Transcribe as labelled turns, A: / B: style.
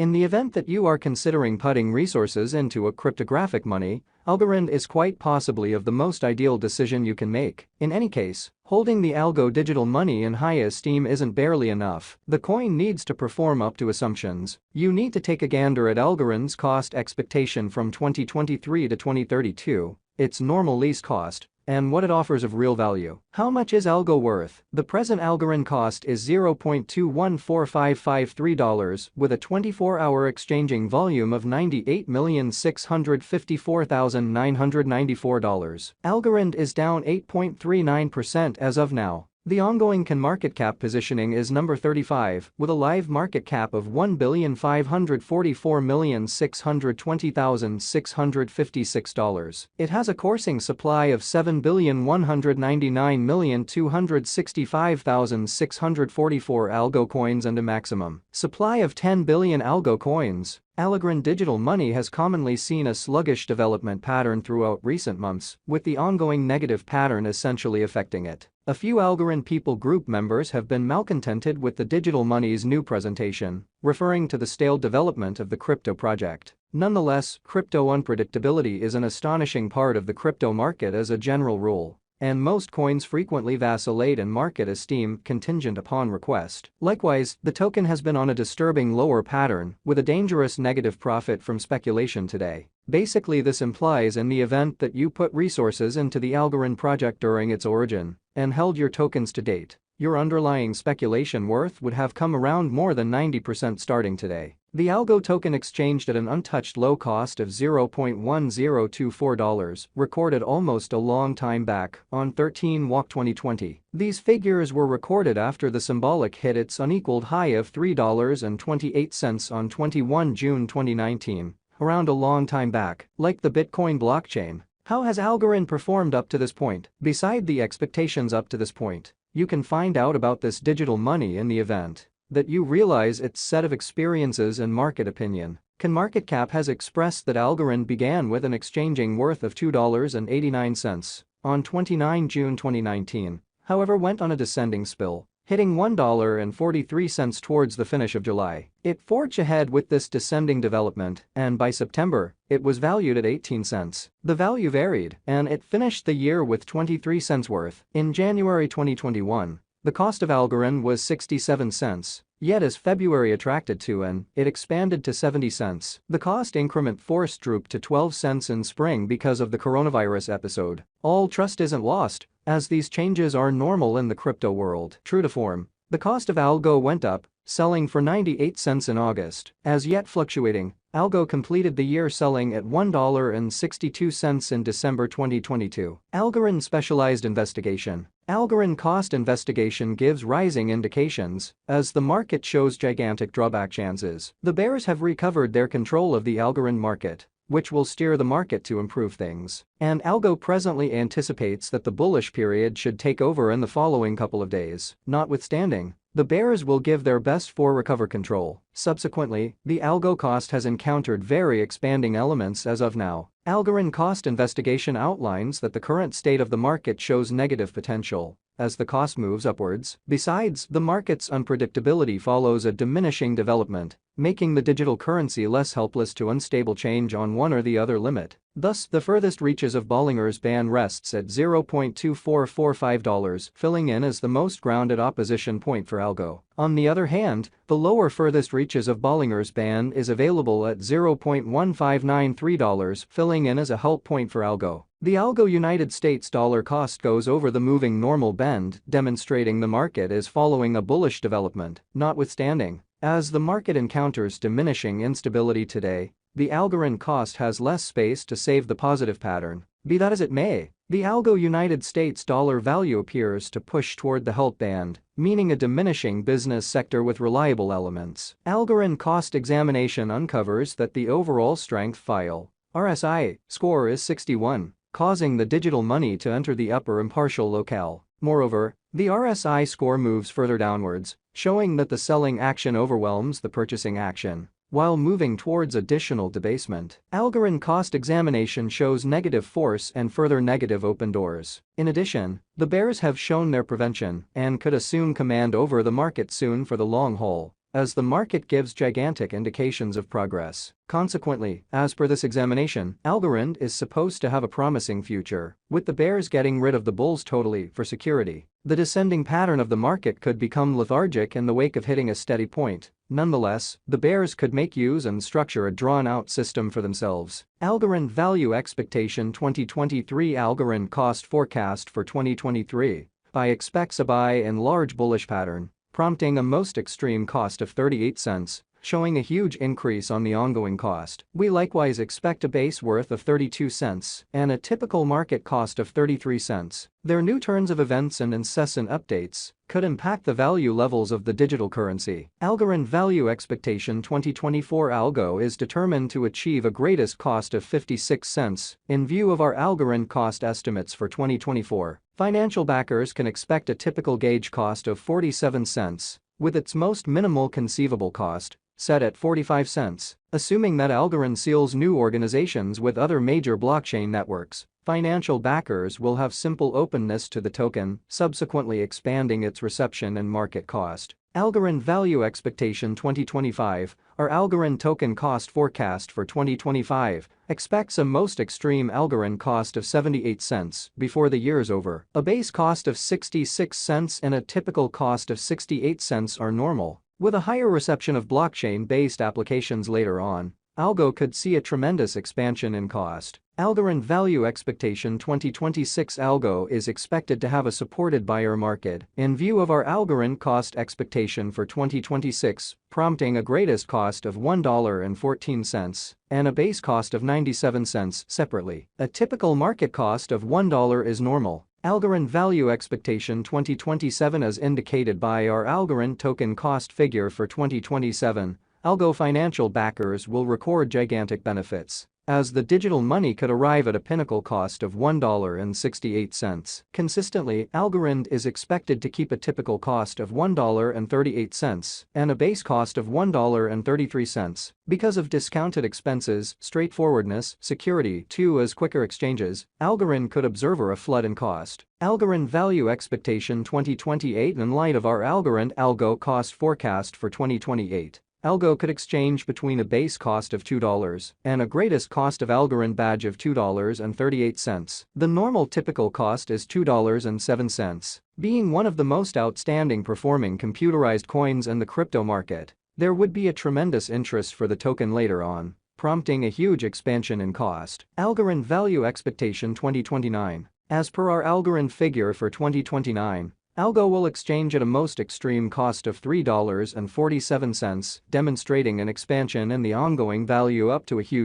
A: In the event that you are considering putting resources into a cryptographic money, Algorand is quite possibly of the most ideal decision you can make. In any case, holding the Algo digital money in high esteem isn't barely enough. The coin needs to perform up to assumptions. You need to take a gander at Algorand's cost expectation from 2023 to 2032, its normal lease cost, and what it offers of real value. How much is Algo worth? The present Algorand cost is $0.214553 with a 24-hour exchanging volume of $98,654,994. Algorand is down 8.39% as of now. The ongoing market cap positioning is number 35, with a live market cap of $1,544,620,656. It has a coursing supply of 7,199,265,644 Algo coins and a maximum supply of 10 billion Algo coins. Algorand digital money has commonly seen a sluggish development pattern throughout recent months, with the ongoing negative pattern essentially affecting it. A few Algorand people group members have been malcontented with the digital money's new presentation, referring to the stale development of the crypto project. Nonetheless, crypto unpredictability is an astonishing part of the crypto market as a general rule, and most coins frequently vacillate in market esteem contingent upon request. Likewise, the token has been on a disturbing lower pattern with a dangerous negative profit from speculation today. Basically, this implies in the event that you put resources into the Algorand project during its origin and held your tokens to date, your underlying speculation worth would have come around more than 90% starting today. The Algo token exchanged at an untouched low cost of $0.1024, recorded almost a long time back on 13/Walk 2020. These figures were recorded after the symbolic hit its unequaled high of $3.28 on 21 June 2019, around a long time back. Like the Bitcoin blockchain, how has Algorand performed up to this point? Beside the expectations up to this point, you can find out about this digital money in the event that you realize its set of experiences and market opinion. CoinMarketCap has expressed that Algorand began with an exchanging worth of $2.89 on 29 June 2019, however went on a descending spill, hitting $1.43 towards the finish of July. It forged ahead with this descending development, and by September, it was valued at 18 cents. The value varied, and it finished the year with 23 cents worth. In January 2021, the cost of Algorand was 67 cents, yet as February attracted to it expanded to 70 cents. The cost increment forced droop to 12 cents in spring because of the coronavirus episode. All trust isn't lost, as these changes are normal in the crypto world. True to form, the cost of Algo went up, selling for 98 cents in August. As yet fluctuating, Algo completed the year selling at $1.62 in December 2022. Algorand Specialized Investigation. Algorand Cost Investigation gives rising indications as the market shows gigantic drawback chances. The bears have recovered their control of the Algorand market, which will steer the market to improve things. And Algo presently anticipates that the bullish period should take over in the following couple of days. Notwithstanding, the bears will give their best for recover control. Subsequently, the Algo cost has encountered very expanding elements as of now. Algorand Cost Investigation outlines that the current state of the market shows negative potential as the cost moves upwards. Besides, the market's unpredictability follows a diminishing development, making the digital currency less helpless to unstable change on one or the other limit. Thus, the furthest reaches of Bollinger's band rests at $0.2445, filling in as the most grounded opposition point for Algo. On the other hand, the lower furthest reaches of Bollinger's band is available at $0.1593, filling in as a halt point for Algo. The Algo United States dollar cost goes over the moving normal band, demonstrating the market is following a bullish development. Notwithstanding, as the market encounters diminishing instability today, the Algorand cost has less space to save the positive pattern. Be that as it may, the Algo United States dollar value appears to push toward the halt band, meaning a diminishing business sector with reliable elements. Algorand cost examination uncovers that the overall strength file RSI score is 61, causing the digital money to enter the upper impartial locale. Moreover, the RSI score moves further downwards, showing that the selling action overwhelms the purchasing action, while moving towards additional debasement. Algorand cost examination shows negative force and further negative open doors. In addition, the bears have shown their prevention and could assume command over the market soon for the long haul. as the market gives gigantic indications of progress. Consequently, as per this examination, Algorand is supposed to have a promising future, with the bears getting rid of the bulls totally for security. The descending pattern of the market could become lethargic in the wake of hitting a steady point. Nonetheless, the bears could make use and structure a drawn-out system for themselves. Algorand Value Expectation 2023. Algorand Cost Forecast for 2023 expects a buy in large bullish pattern, prompting a most extreme cost of 38 cents, showing a huge increase on the ongoing cost. We likewise expect a base worth of 32 cents and a typical market cost of 33 cents. Their new turns of events and incessant updates could impact the value levels of the digital currency. Algorand Value Expectation 2024. Algo is determined to achieve a greatest cost of 56 cents in view of our Algorand cost estimates for 2024. Financial backers can expect a typical gauge cost of 47 cents, with its most minimal conceivable cost set at 45 cents. Assuming that Algorand seals new organizations with other major blockchain networks, financial backers will have simple openness to the token, subsequently expanding its reception and market cost. Algorand Value Expectation 2025. Our Algorand token cost forecast for 2025 expects a most extreme Algorand cost of 78 cents before the year's over. A base cost of 66 cents and a typical cost of 68 cents are normal. With a higher reception of blockchain-based applications later on, Algo could see a tremendous expansion in cost. Algorand Value Expectation 2026. Algo is expected to have a supported buyer market in view of our Algorand cost expectation for 2026, prompting a greatest cost of $1.14 and a base cost of 97 cents separately. A typical market cost of $1 is normal. Algorand Value Expectation 2027. As indicated by our Algorand token cost figure for 2027, Algo financial backers will record gigantic benefits, as the digital money could arrive at a pinnacle cost of $1.68. Consistently, Algorand is expected to keep a typical cost of $1.38 and a base cost of $1.33. Because of discounted expenses, straightforwardness, security, as quicker exchanges, Algorand could observe a flood in cost. Algorand Value Expectation 2028. In light of our Algorand Algo cost forecast for 2028, Algo could exchange between a base cost of $2 and a greatest cost of Algorand badge of $2.38. The normal typical cost is $2.07. Being one of the most outstanding performing computerized coins in the crypto market, there would be a tremendous interest for the token later on, prompting a huge expansion in cost. Algorand Value Expectation 2029. As per our Algorand figure for 2029, Algo will exchange at a most extreme cost of $3.47, demonstrating an expansion in the ongoing value up to a huge